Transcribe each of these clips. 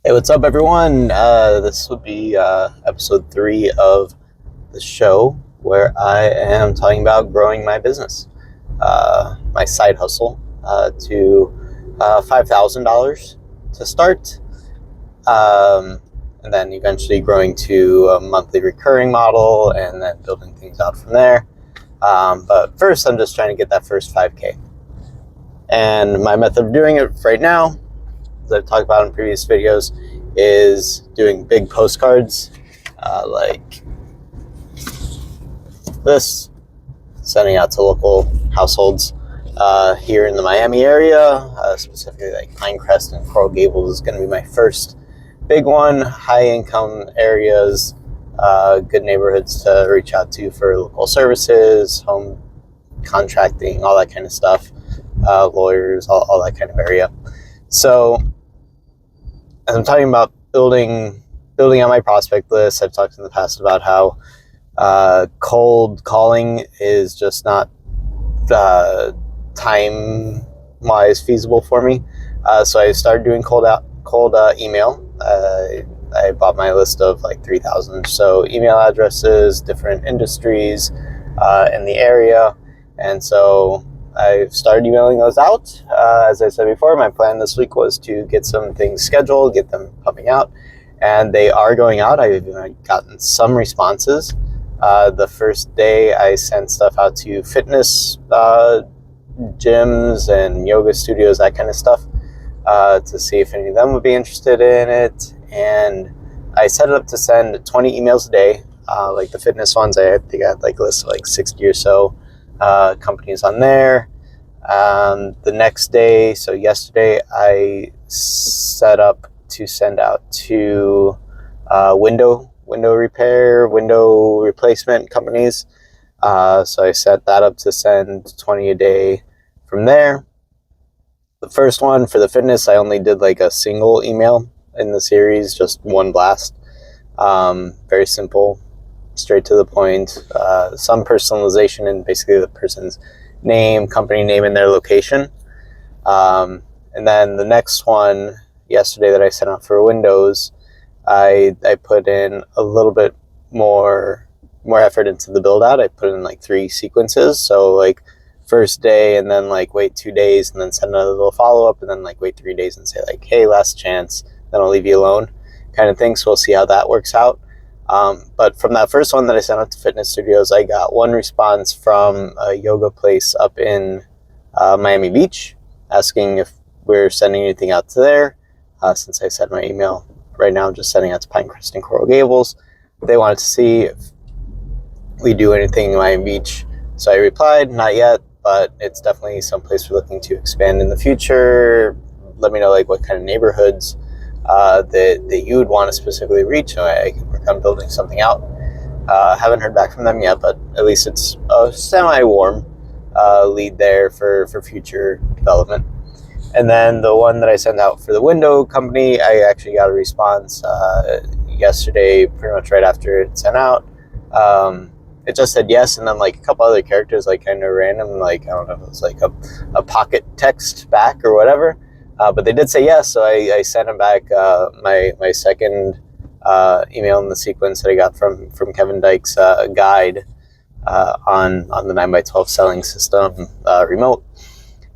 Hey, what's up, everyone? This would be episode 3 of the show where I am talking about growing my business, my side hustle, to $5,000 to start, and then eventually growing to a monthly recurring model and then building things out from there. But first, I'm just trying to get that first 5K. And my method of doing it right now, as I've talked about in previous videos, is doing big postcards like this, sending out to local households here in the Miami area, specifically like Pinecrest and Coral Gables is going to be my first big one. High income areas, good neighborhoods to reach out to for local services, home contracting, all that kind of stuff, lawyers, all that kind of area. So as I'm talking about building out my prospect list, I've talked in the past about how cold calling is just not time-wise feasible for me. So I started doing cold email. I bought my list of like 3,000 or so email addresses, different industries in the area, and so I've started emailing those out. As I said before, my plan this week was to get some things scheduled, get them pumping out, and they are going out. I've gotten some responses. The first day I sent stuff out to fitness gyms and yoga studios, that kind of stuff, to see if any of them would be interested in it. And I set it up to send 20 emails a day. Like the fitness ones, I think I had like a list of like 60 or so companies on there. The next day, so yesterday, I set up to send out to window repair, window replacement companies. So I set that up to send 20 a day from there. The first one for the fitness, I only did like a single email in the series, just one blast. Very simple, straight to the point, some personalization in basically the person's name, company name, and their location. And then the next one yesterday that I sent out for Windows, I put in a little bit more effort into the build out. I put in like 3 sequences. So like first day, and then like wait 2 days, and then send another little follow up, and then like wait 3 days and say like, hey, last chance, then I'll leave you alone, kind of thing. So we'll see how that works out. But from that first one that I sent out to fitness studios, I got one response from a yoga place up in Miami Beach, asking if we're sending anything out to there. Since I said my email right now, I'm just sending out to Pinecrest and Coral Gables. They wanted to see if we do anything in Miami Beach. So I replied, not yet, but it's definitely someplace we're looking to expand in the future. Let me know like what kind of neighborhoods that you would want to specifically reach, so I can work on building something out. Haven't heard back from them yet, but at least it's a semi-warm lead there for future development. And then the one that I sent out for the window company, I actually got a response yesterday, pretty much right after it sent out. It just said yes, and then like a couple other characters, like kind of random, like I don't know if it was like a pocket text back or whatever. But they did say yes, so I sent them back my second email in the sequence that I got from Kevin Dyke's guide on the 9x12 selling system remote.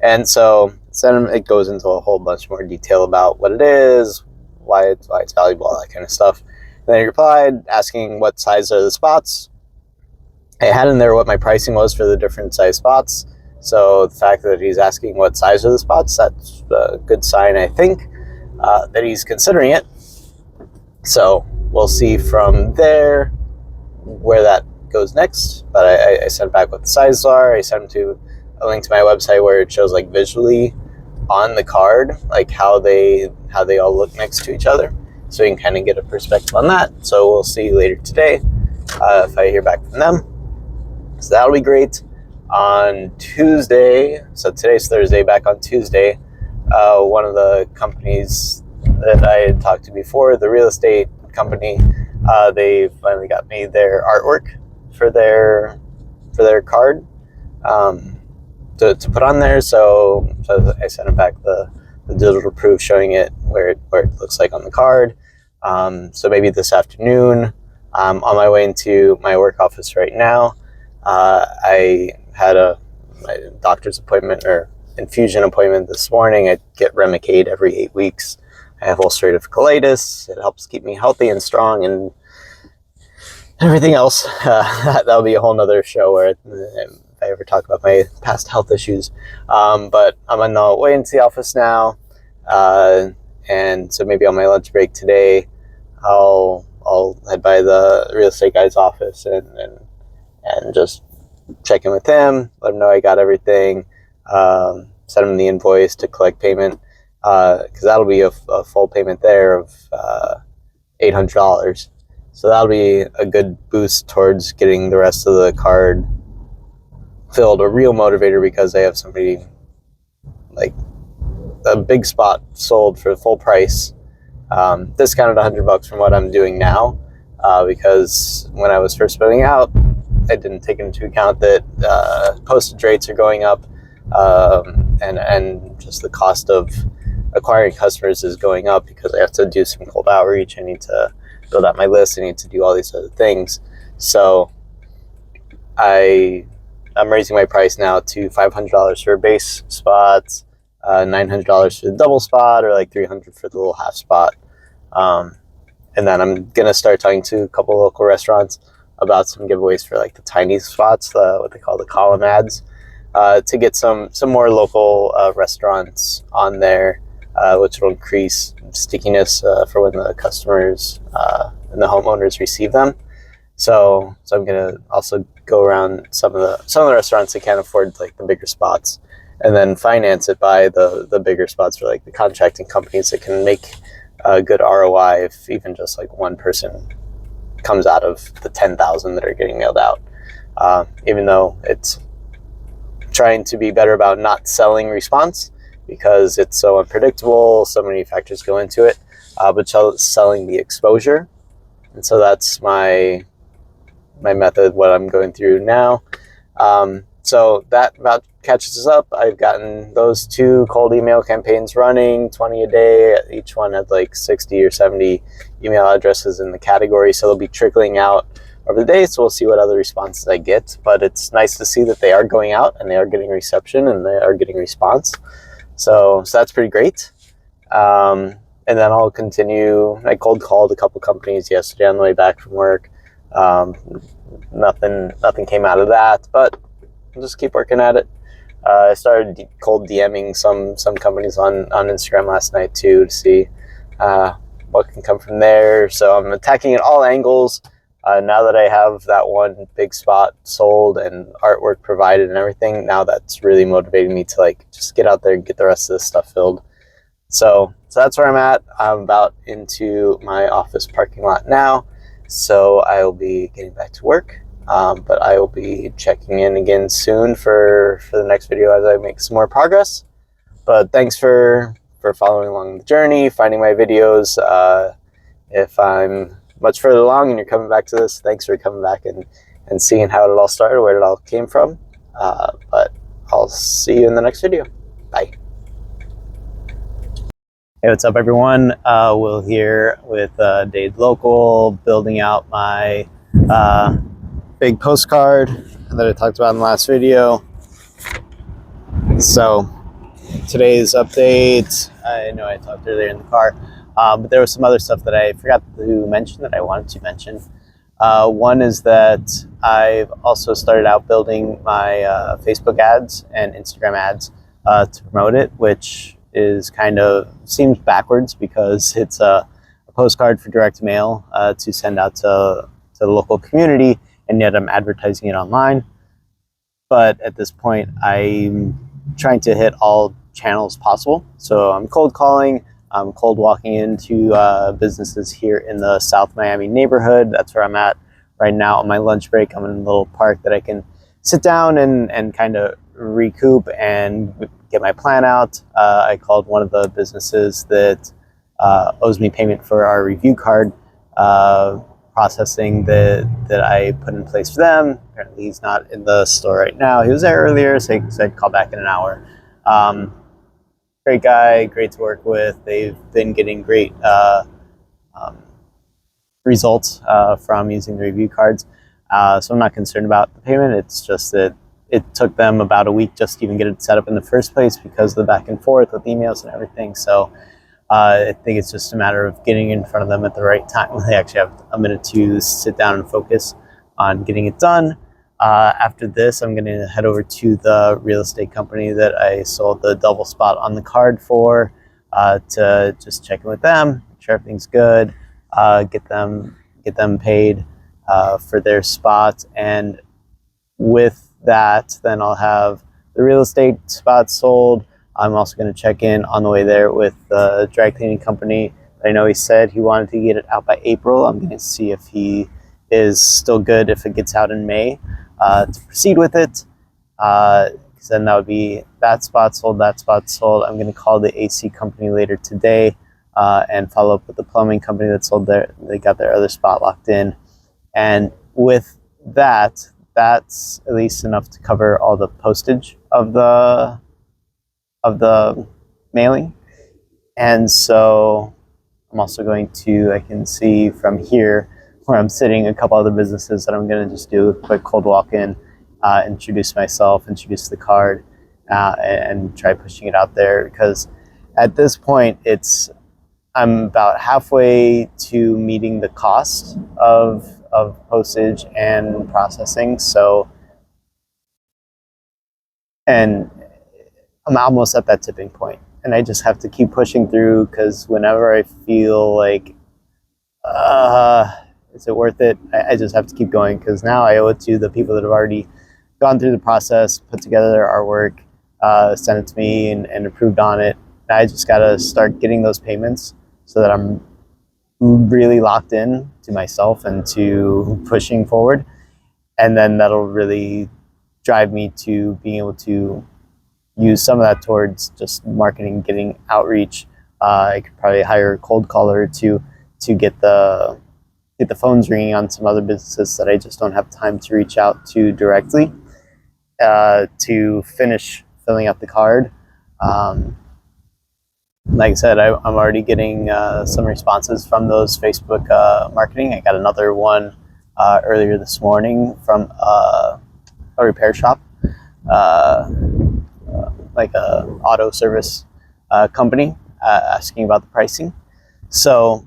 And so it goes into a whole bunch more detail about what it is, why it's valuable, all that kind of stuff. And then he replied asking what size are the spots. I had in there what my pricing was for the different size spots. So the fact that he's asking what size are the spots, that's a good sign, I think, that he's considering it. So we'll see from there where that goes next. But I sent back what the sizes are. I sent him to a link to my website where it shows like visually on the card, like how they all look next to each other. So you can kind of get a perspective on that. So we'll see later today if I hear back from them. So that'll be great. On Tuesday, so today's Thursday, back on Tuesday, one of the companies that I had talked to before, the real estate company, they finally got me their artwork for their card to put on there. So I sent them back the digital proof showing it where it looks like on the card. So maybe this afternoon. I'm on my way into my work office right now. I had my doctor's appointment or infusion appointment this morning. I get Remicade every 8 weeks. I have ulcerative colitis. It helps keep me healthy and strong and everything else. That'll be a whole nother show where if I ever talk about my past health issues. But I'm on the way into the office now. And so maybe on my lunch break today, I'll head by the real estate guy's office and just check in with him, let him know I got everything, send him the invoice to collect payment, because that'll be a full payment there of $800. So that'll be a good boost towards getting the rest of the card filled, a real motivator, because I have somebody like a big spot sold for full price, discounted $100 from what I'm doing now, because when I was first putting out, I didn't take into account that postage rates are going up, and just the cost of acquiring customers is going up because I have to do some cold outreach. I need to build out my list. I need to do all these other things. So I'm raising my price now to $500 for a base spot, $900 for the double spot, or like $300 for the little half spot. And then I'm gonna start talking to a couple local restaurants about some giveaways for like the tiny spots, what they call the column ads, to get some more local restaurants on there, which will increase stickiness for when the customers and the homeowners receive them. So I'm gonna also go around some of the restaurants that can't afford like the bigger spots, and then finance it by the bigger spots for like the contracting companies that can make a good ROI if even just like one person comes out of the 10,000 that are getting mailed out. Even though it's trying to be better about not selling response because it's so unpredictable, so many factors go into it, but selling the exposure. And so that's my method, what I'm going through now. So that about catches us up. I've gotten those 2 cold email campaigns running, 20 a day. Each one had like 60 or 70 email addresses in the category. So they'll be trickling out over the day. So we'll see what other responses I get. But it's nice to see that they are going out and they are getting reception and they are getting response. So that's pretty great. And then I'll continue. I cold called a couple companies yesterday on the way back from work. Nothing came out of that, but I'll just keep working at it. I started cold DMing some companies on Instagram last night too to see what can come from there. So I'm attacking at all angles. Now that I have that one big spot sold and artwork provided and everything, now that's really motivating me to like just get out there and get the rest of this stuff filled. So that's where I'm at. I'm about into my office parking lot now. So I will be getting back to work, but I will be checking in again soon for the next video as I make some more progress. But thanks for following along the journey, finding my videos. If I'm much further along and you're coming back to this, thanks for coming back and seeing how it all started, where it all came from. But I'll see you in the next video. Bye. Hey, what's up everyone? Will here with Dade Local, building out my big postcard that I talked about in the last video. So today's update, I know I talked earlier in the car, but there was some other stuff that I forgot to mention that I wanted to mention. One is that I've also started out building my Facebook ads and Instagram ads to promote it, which is kind of seems backwards because it's a postcard for direct mail to send out to the local community, and yet I'm advertising it online. But at this point, I'm trying to hit all channels possible. So I'm cold calling, I'm cold walking into businesses here in the South Miami neighborhood. That's where I'm at right now on my lunch break. I'm in a little park that I can sit down and kind of recoup and get my plan out. I called one of the businesses that owes me payment for our review card processing that I put in place for them. Apparently he's not in the store right now. He was there earlier, so he said call back in an hour. Great guy, great to work with. They've been getting great um, results from using the review cards. So I'm not concerned about the payment. It's just that it took them about a week just to even get it set up in the first place because of the back and forth with emails and everything. So I think it's just a matter of getting in front of them at the right time when they actually have a minute to sit down and focus on getting it done. After this, I'm going to head over to the real estate company that I sold the double spot on the card for to just check in with them, make sure everything's good, get them paid for their spot, and with that, then I'll have the real estate spot sold. I'm also going to check in on the way there with the dry cleaning company. I know he said he wanted to get it out by April. I'm going to see if he is still good if it gets out in May to proceed with it. Because then that would be that spot sold, that spot sold. I'm going to call the AC company later today and follow up with the plumbing company that sold they got their other spot locked in. And with that, that's at least enough to cover all the postage of the mailing. And so I'm also going to, I can see from here where I'm sitting, a couple other businesses that I'm going to just do a quick cold walk in, introduce myself, introduce the card, and try pushing it out there, because at this point I'm about halfway to meeting the cost of postage and processing. So, and I'm almost at that tipping point, and I just have to keep pushing through, because whenever I feel like, is it worth it? I just have to keep going, because now I owe it to the people that have already gone through the process, put together their artwork, sent it to me, and approved on it. And I just got to start getting those payments so that I'm really locked in to myself and to pushing forward. And then that'll really drive me to being able to use some of that towards just marketing, getting outreach. I could probably hire a cold caller to get the phones ringing on some other businesses that I just don't have time to reach out to directly to finish filling out the card. Like I said, I'm already getting some responses from those Facebook marketing. I got another one earlier this morning from a repair shop, like a auto service company, asking about the pricing. So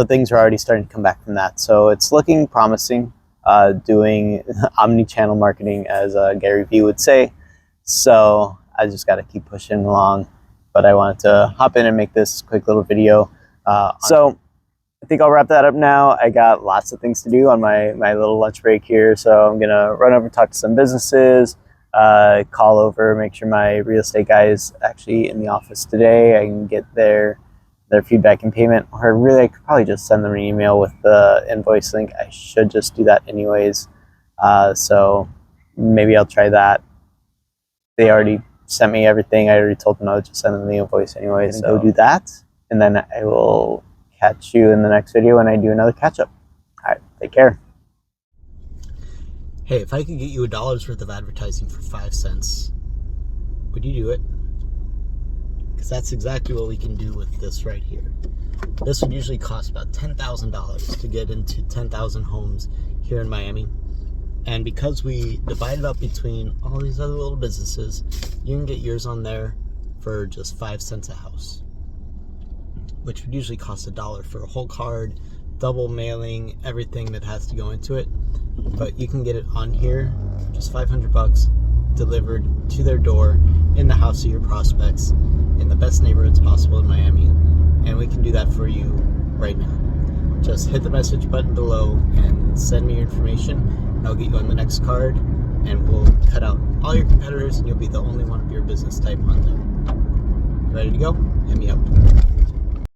things are already starting to come back from that. So it's looking promising, doing omni-channel marketing, as Gary Vee would say. So I just got to keep pushing along. But I wanted to hop in and make this quick little video. So I think I'll wrap that up now. I got lots of things to do on my little lunch break here. So I'm going to run over, talk to some businesses, call over, make sure my real estate guy is actually in the office today. I can get their feedback and payment. Or really, I could probably just send them an email with the invoice link. I should just do that anyways. So maybe I'll try that. They already sent me everything. I already told them I would just send them the invoice anyway. So go do that, and then I will catch you in the next video when I do another catch up. All right, take care. Hey, if I could get you $1 worth of advertising for 5 cents, would you do it? Because that's exactly what we can do with this right here. This would usually cost about $10,000 to get into 10,000 homes here in Miami. And because we divide it up between all these other little businesses, you can get yours on there for just 5 cents a house, which would usually cost $1 for a whole card, double mailing, everything that has to go into it. But you can get it on here, just $500, delivered to their door in the house of your prospects in the best neighborhoods possible in Miami. And we can do that for you right now. Just hit the message button below and send me your information, and I'll get you on the next card, and we'll cut out all your competitors, and you'll be the only one of your business type on there. Ready to go? Hit me up.